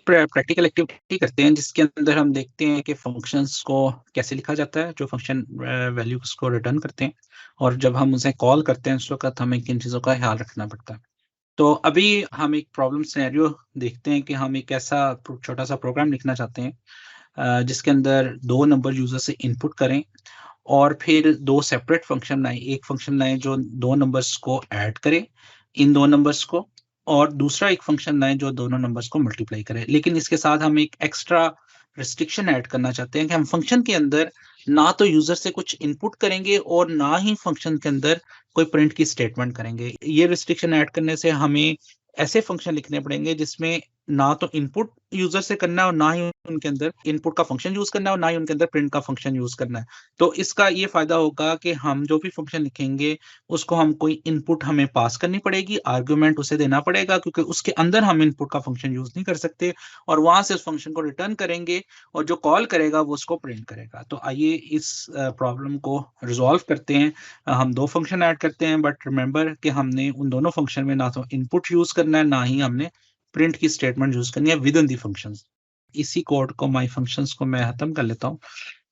Practical activity करते हैं जिसके अंदर हम देखते हैं कि फंक्शंस को कैसे लिखा जाता है, जो फंक्शन वैल्यूज को रिटर्न करते हैं, और जब हम उसे कॉल करते हैं उस वक्त हमें किन चीज़ों का ख्याल रखना पड़ता है। तो अभी हम एक प्रॉब्लम सिनेरियो देखते हैं कि हम एक ऐसा छोटा सा प्रोग्राम लिखना चाहते हैं जिसके अंदर दो नंबर यूजर से इनपुट करें और फिर दो सेपरेट फंक्शन लाएं। एक फंक्शन लाएं जो दो नंबर्स को ऐड करे इन दो नंबर्स को, और दूसरा एक फंक्शन लाएं जो दोनों नंबर्स को मल्टीप्लाई करे। लेकिन इसके साथ हम एक एक्स्ट्रा रिस्ट्रिक्शन ऐड करना चाहते हैं कि हम फंक्शन के अंदर ना तो यूजर से कुछ इनपुट करेंगे और ना ही फंक्शन के अंदर कोई प्रिंट की स्टेटमेंट करेंगे। ये रिस्ट्रिक्शन ऐड करने से हमें ऐसे फंक्शन लिखने पड़ेंगे जिसमें ना तो इनपुट यूजर से करना है और ना ही उनके अंदर इनपुट का फंक्शन यूज करना है और ना ही उनके अंदर प्रिंट का फंक्शन यूज करना है। तो इसका ये फायदा होगा कि हम जो भी फंक्शन लिखेंगे उसको हम कोई इनपुट हमें पास करनी पड़ेगी, आर्गुमेंट उसे देना पड़ेगा, क्योंकि उसके अंदर हम इनपुट का फंक्शन यूज नहीं कर सकते, और वहां से उस फंक्शन को रिटर्न करेंगे और जो कॉल करेगा वो उसको प्रिंट करेगा। तो आइए इस प्रॉब्लम को रिजॉल्व करते हैं। हम दो फंक्शन ऐड करते हैं, बट रिमेंबर कि हमने उन दोनों फंक्शन में ना तो इनपुट यूज करना है ना ही हमने प्रिंट की स्टेटमेंट यूज करनी है विद इन दी फंक्शन। इसी कोड को माई फंक्शंस को मैं खत्म कर लेता हूँ।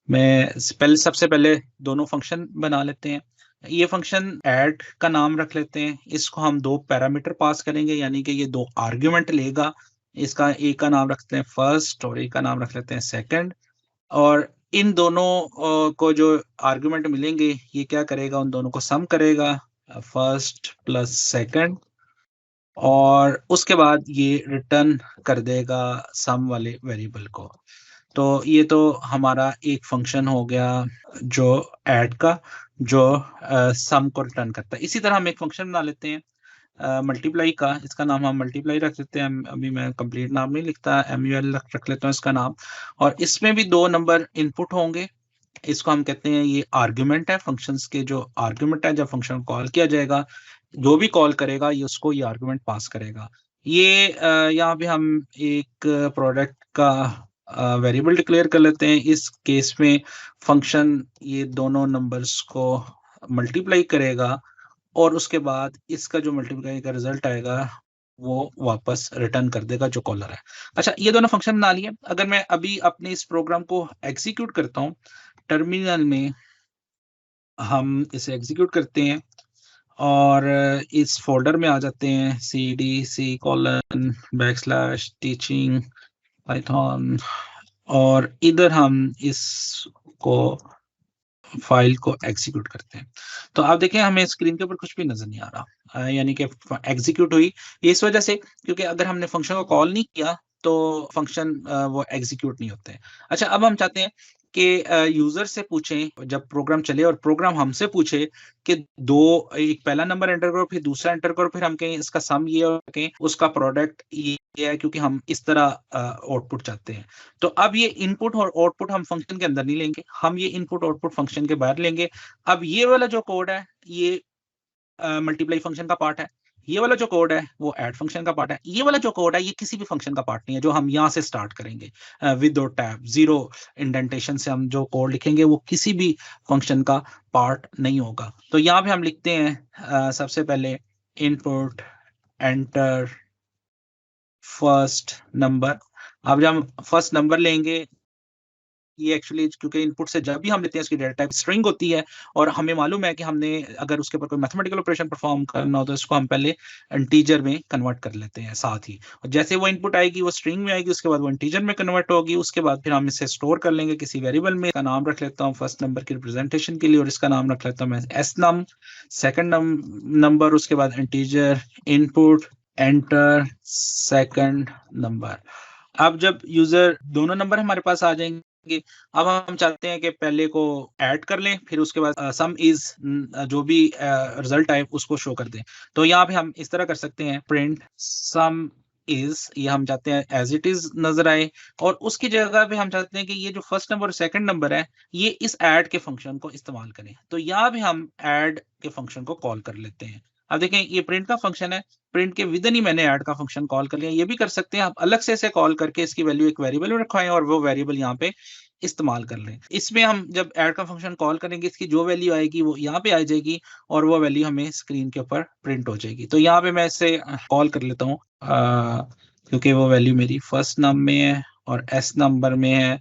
मैं सबसे पहले दोनों फंक्शन बना लेते हैं। ये फंक्शन ऐड का नाम रख लेते हैं, इसको हम दो पैरामीटर पास करेंगे, यानी कि ये दो आर्ग्यूमेंट लेगा। इसका एक का नाम रखते हैं फर्स्ट और एक का नाम रख लेते हैं सेकंड, और इन दोनों को जो आर्गुमेंट मिलेंगे ये क्या करेगा, उन दोनों को सम करेगा, फर्स्ट प्लस सेकंड, और उसके बाद ये रिटर्न कर देगा सम वाले वेरिएबल को। तो ये तो हमारा एक फंक्शन हो गया जो ऐड का, जो सम को रिटर्न करता है। इसी तरह हम एक फंक्शन बना लेते हैं मल्टीप्लाई का, इसका नाम हम मल्टीप्लाई रख देते हैं। अभी मैं कंप्लीट नाम नहीं लिखता, MUL रख लेता हूँ इसका नाम, और इसमें भी दो नंबर इनपुट होंगे। इसको हम कहते हैं ये आर्ग्यूमेंट है, फंक्शंस के जो आर्ग्यूमेंट है, जब फंक्शन कॉल किया जाएगा जो भी कॉल करेगा ये उसको ये आर्ग्यूमेंट पास करेगा। ये यहाँ पे हम एक प्रोडक्ट का वेरिएबल डिक्लेयर कर लेते हैं। इस केस में फंक्शन ये दोनों नंबर्स को मल्टीप्लाई करेगा और उसके बाद इसका जो मल्टीप्लाई का रिजल्ट आएगा वो वापस रिटर्न कर देगा जो कॉलर है। अच्छा, ये दोनों फंक्शन बना लिए। अगर मैं अभी अपने इस प्रोग्राम को एग्जीक्यूट करता हूँ टर्मिनल में, हम इसे एग्जीक्यूट करते हैं और इस फोल्डर में आ जाते हैं, cd:// टीचिंग पाइथन, और इधर हम इसको फाइल को एग्जीक्यूट करते हैं। तो आप देखें हमें स्क्रीन के ऊपर कुछ भी नजर नहीं आ रहा, यानी कि एग्जीक्यूट हुई। ये इस वजह से क्योंकि अगर हमने फंक्शन को कॉल नहीं किया तो फंक्शन वो एग्जीक्यूट नहीं होते हैं। अच्छा, अब हम चाहते हैं कि यूजर से पूछें जब प्रोग्राम चले और प्रोग्राम हमसे पूछे कि दो, एक पहला नंबर एंटर करो फिर दूसरा एंटर करो, फिर हम कहें इसका सम ये और कहें उसका प्रोडक्ट ये है, क्योंकि हम इस तरह आउटपुट चाहते हैं। तो अब ये इनपुट और आउटपुट हम फंक्शन के अंदर नहीं लेंगे, हम ये इनपुट आउटपुट फंक्शन के बाहर लेंगे। अब ये वाला जो कोड है ये मल्टीप्लाई फंक्शन का पार्ट है, ये वाला जो कोड है वो ऐड फंक्शन का पार्ट है, ये वाला जो कोड है ये किसी भी फंक्शन का पार्ट नहीं है। जो हम यहाँ से स्टार्ट करेंगे विद टैब जीरो इंडेंटेशन से हम जो कोड लिखेंगे वो किसी भी फंक्शन का पार्ट नहीं होगा। तो यहाँ पे हम लिखते हैं सबसे पहले इनपुट एंटर फर्स्ट नंबर। अब जब हम फर्स्ट नंबर लेंगे, ये एक्चुअली क्योंकि इनपुट से जब भी हम लेते हैं इसकी डेटा टाइप स्ट्रिंग होती है, और हमें मालूम है कि हमने अगर उसके ऊपर कोई मैथमेटिकल ऑपरेशन परफॉर्म करना हो तो इसको हम पहले इंटीजर में कन्वर्ट कर लेते हैं साथ ही। और जैसे वो इनपुट आएगी वो स्ट्रिंग में आएगी, उसके बाद वो इंटीजर में कन्वर्ट होगी, उसके बाद फिर हम इसे स्टोर कर लेंगे किसी वेरिएबल में। इसका नाम रख लेता हूँ फर्स्ट नंबर की रिप्रेजेंटेशन के लिए, और इसका नाम रख लेता हूँ मैं एस नम, सेकंड नंबर, उसके बाद integer input enter second number. अब जब यूजर दोनों नंबर हमारे पास आ जाएंगे, अब हम चाहते हैं कि पहले को ऐड कर लें, फिर उसके बाद सम इज जो भी रिजल्ट आए उसको शो कर दें। तो यहाँ पे हम इस तरह कर सकते हैं प्रिंट सम इज, ये हम चाहते हैं एज इट इज नजर आए, और उसकी जगह पे हम चाहते हैं कि ये जो फर्स्ट नंबर और सेकंड नंबर है ये इस ऐड के फंक्शन को इस्तेमाल करें। तो यहाँ पे हम ऐड के फंक्शन को कॉल कर लेते हैं। अब देखें ये प्रिंट का फंक्शन है, प्रिंट के विद इन ही मैंने ऐड का फंक्शन कॉल कर लिया। ये भी कर सकते हैं आप अलग से इसे कॉल करके इसकी वैल्यू एक वेरिएबल में रखवाएं और वो वेरिएबल यहाँ पे इस्तेमाल कर लें। इसमें हम जब ऐड का फंक्शन कॉल करेंगे इसकी जो वैल्यू आएगी वो यहाँ पे आ जाएगी और वो वैल्यू हमें स्क्रीन के ऊपर प्रिंट हो जाएगी। तो यहाँ पे मैं इसे कॉल कर लेता हूँ क्योंकि वो वैल्यू मेरी फर्स्ट नम में है और एस नंबर में है।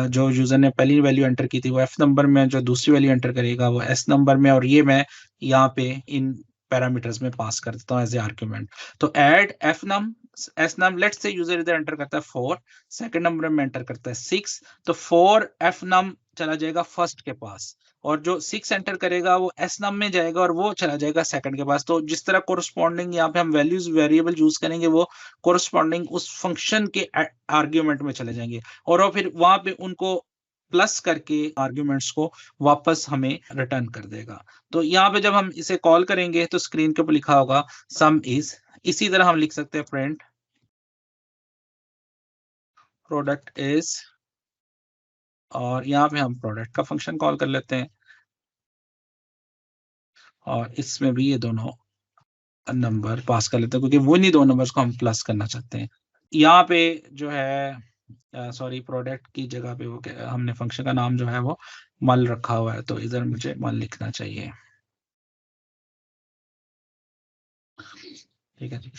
जो यूजर ने पहली वैल्यू एंटर की थी वो एफ नंबर में, जो दूसरी वैल्यू एंटर करेगा वो एस नंबर में, और ये मैं यहाँ पे इन पैरामीटर्स में पास कर देता हूँ एज ए आर्ग्यूमेंट। तो add F num S num, let's say user इधर एंटर करता है 4, सेकंड नंबर में एंटर करता है 6, तो 4 एफ नम चला जाएगा फर्स्ट के पास, और जो 6 एंटर करेगा वो एस नम में जाएगा और वो चला जाएगा सेकंड के पास। तो जिस तरह कोरस्पॉन्डिंग यहाँ पे हम वैल्यूज वेरिएबल यूज करेंगे वो कोरस्पॉन्डिंग उस फंक्शन के आर्ग्यूमेंट में चले जाएंगे, और वो फिर वहां पे उनको प्लस करके आर्ग्यूमेंट्स को वापस हमें रिटर्न कर देगा। तो यहाँ पे जब हम इसे कॉल करेंगे तो स्क्रीन के ऊपर लिखा होगा सम इज, इसी तरह हम लिख सकते हैं प्रिंट प्रोडक्ट इज, और यहाँ पे हम प्रोडक्ट का फंक्शन कॉल कर लेते हैं, और इसमें भी ये दोनों नंबर पास कर लेते हैं क्योंकि वो नहीं दो नंबर्स को हम प्लस करना चाहते हैं। यहाँ पे जो है सॉरी प्रोडक्ट की जगह पे वो हमने फंक्शन का नाम जो है वो मल रखा हुआ है, तो इधर मुझे मल लिखना चाहिए। ठीक है जी।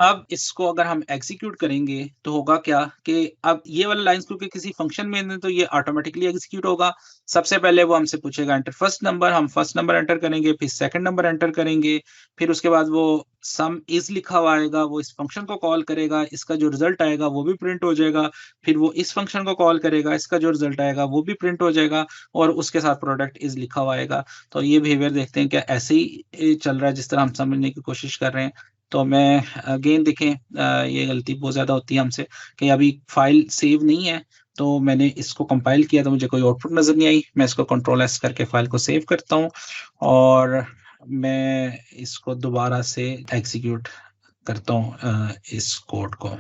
अब इसको अगर हम एग्जीक्यूट करेंगे तो होगा क्या कि अब ये वाला लाइंस क्योंकि किसी फंक्शन में है तो ये ऑटोमेटिकली एग्जीक्यूट होगा। सबसे पहले वो हमसे पूछेगा एंटर फर्स्ट नंबर, हम फर्स्ट नंबर एंटर करेंगे, फिर सेकंड नंबर एंटर करेंगे, फिर उसके बाद वो सम इज लिखा हुआ आएगा, वो इस फंक्शन को कॉल करेगा, इसका जो रिजल्ट आएगा वो भी प्रिंट हो जाएगा, फिर वो इस फंक्शन को कॉल करेगा, इसका जो रिजल्ट आएगा वो भी प्रिंट हो जाएगा, और उसके साथ प्रोडक्ट इज लिखा हुआ आएगा। तो ये बिहेवियर देखते हैं क्या ऐसे ही चल रहा है जिस तरह हम समझने की कोशिश कर रहे हैं। तो मैं अगेन देखें, ये गलती बहुत ज्यादा होती है हमसे कि अभी फाइल सेव नहीं है, तो मैंने इसको कंपाइल किया तो मुझे कोई आउटपुट नजर नहीं आई। मैं इसको कंट्रोल एस करके फाइल को सेव करता हूँ और मैं इसको दोबारा से एग्जीक्यूट करता हूँ इस कोड को।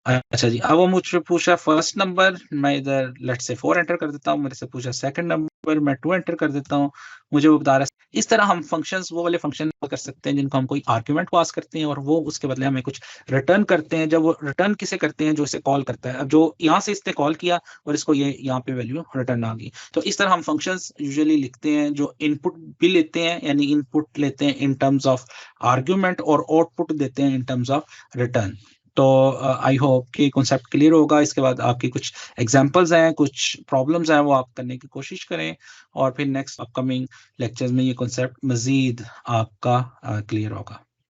अच्छा जी, अब वो मुझसे पूछा फर्स्ट नंबर, मैं इधर लेट से 4 एंटर कर देता हूँ, मेरे से पूछा सेकंड नंबर, मैं 2 एंटर कर देता हूँ, मुझे वो बता रहा है। इस तरह हम फंक्शंस वो वाले फंक्शन कर सकते हैं जिनको हम कोई आर्ग्यूमेंट पास करते हैं और वो उसके बदले हमें कुछ रिटर्न करते हैं। जब वो रिटर्न किसे करते हैं, जो इसे कॉल करता है। अब जो यहाँ से इसने कॉल किया और इसको ये यहाँ पे वैल्यू रिटर्न आ गई। तो इस तरह हम फंक्शंस यूजुअली लिखते हैं जो इनपुट भी लेते हैं, यानी इनपुट लेते हैं इन टर्म्स ऑफ आर्ग्यूमेंट और आउटपुट देते हैं इन टर्म्स ऑफ रिटर्न। तो आई होप कि कॉन्सेप्ट क्लियर होगा। इसके बाद आपकी कुछ एग्जांपल्स हैं, कुछ प्रॉब्लम्स हैं, वो आप करने की कोशिश करें, और फिर नेक्स्ट अपकमिंग लेक्चर्स में ये कॉन्सेप्ट मजीद आपका क्लियर होगा।